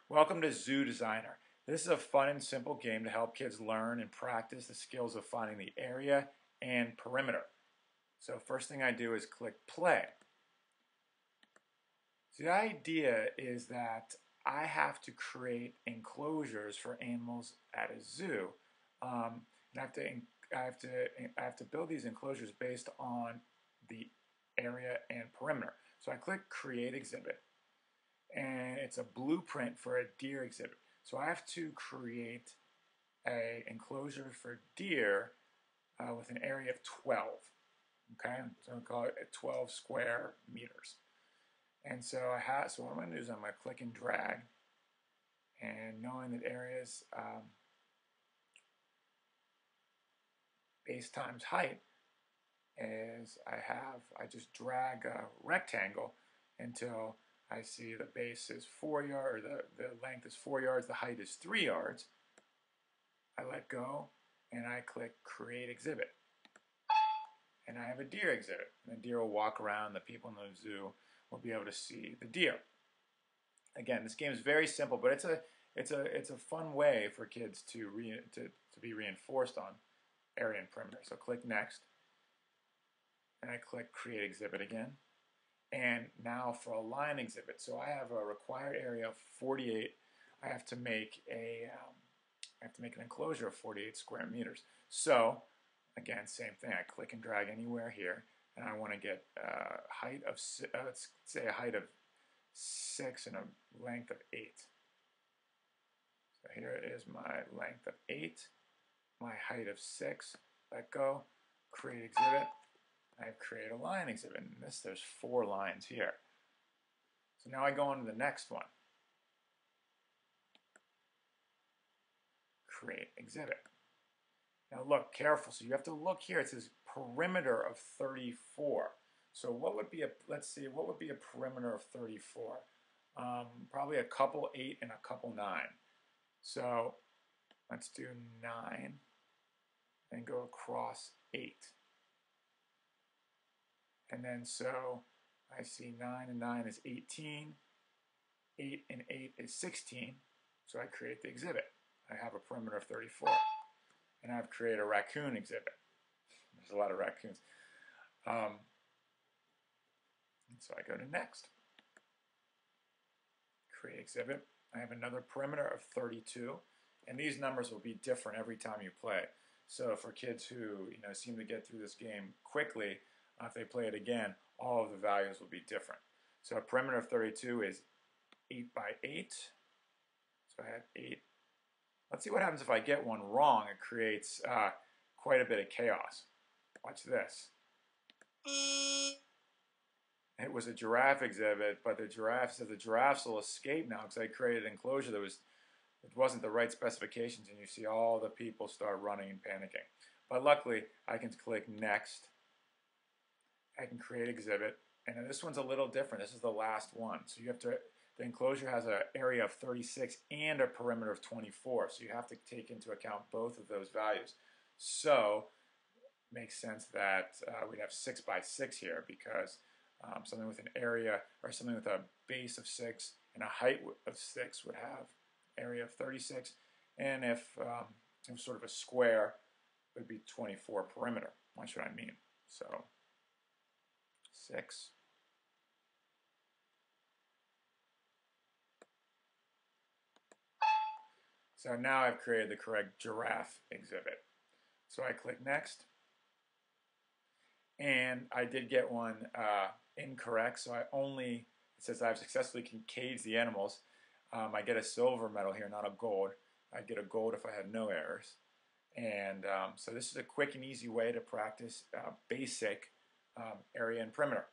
Welcome to Zoo Designer. This is a fun and simple game to help kids learn and practice the skills of finding the area and perimeter. So first thing I do is click play. So the idea is that I have to create enclosures for animals at a zoo. And I have to build these enclosures based on the area and perimeter. So I click create exhibit, and it's a blueprint for a deer exhibit. So I have to create a enclosure for deer with an area of 12. Okay, so I'll call it 12 square meters. And so what I'm going to do is I'm going to click and drag, and knowing that areas base times height is I just drag a rectangle until I see the base is 4 yards, or the length is 4 yards, the height is 3 yards. I let go and I click create exhibit. And I have a deer exhibit. And the deer will walk around, the people in the zoo will be able to see the deer. Again, this game is very simple, but it's a fun way for kids to be reinforced on area and perimeter. So click next, and I click create exhibit again. And now for a line exhibit, so I have a required area of 48. I have to make an enclosure of 48 square meters. So again, same thing. I click and drag anywhere here, and I want to get a height of let's say a height of 6 and a length of 8. So here is my length of 8, my height of 6. Let go, create exhibit. I create a line exhibit, and there's 4 lines here. So now I go on to the next one. Create exhibit. Now look, careful. So you have to look here. It says perimeter of 34. So what would be let's see, what would be a perimeter of 34? Probably a couple 8 and a couple 9. So let's do 9 and go across 8. And then so I see 9 and 9 is 18, 8 and 8 is 16, so I create the exhibit. I have a perimeter of 34. And I've created a raccoon exhibit. There's a lot of raccoons. And so I go to next. Create exhibit. I have another perimeter of 32, and these numbers will be different every time you play. So for kids who seem to get through this game quickly, if they play it again, all of the values will be different. So a perimeter of 32 is 8 by 8. So I have 8. Let's see what happens if I get one wrong. It creates quite a bit of chaos. Watch this. It was a giraffe exhibit, but the giraffe said the giraffes will escape now because I created an enclosure that it wasn't the right specifications, and you see all the people start running and panicking. But luckily, I can click next. I can create exhibit, and this one's a little different. This is the last one. So the enclosure has an area of 36 and a perimeter of 24. So you have to take into account both of those values. So it makes sense that we'd have 6 by 6 here, because something with an area, or something with a base of 6 and a height of 6 would have area of 36. And if it was sort of a square, it would be 24 perimeter. That's what I mean. So 6. So now I've created the correct giraffe exhibit. So I click next, and I did get one incorrect. So it says I've successfully caged the animals. I get a silver medal here, not a gold. I get a gold if I had no errors. And so this is a quick and easy way to practice basic area and perimeter.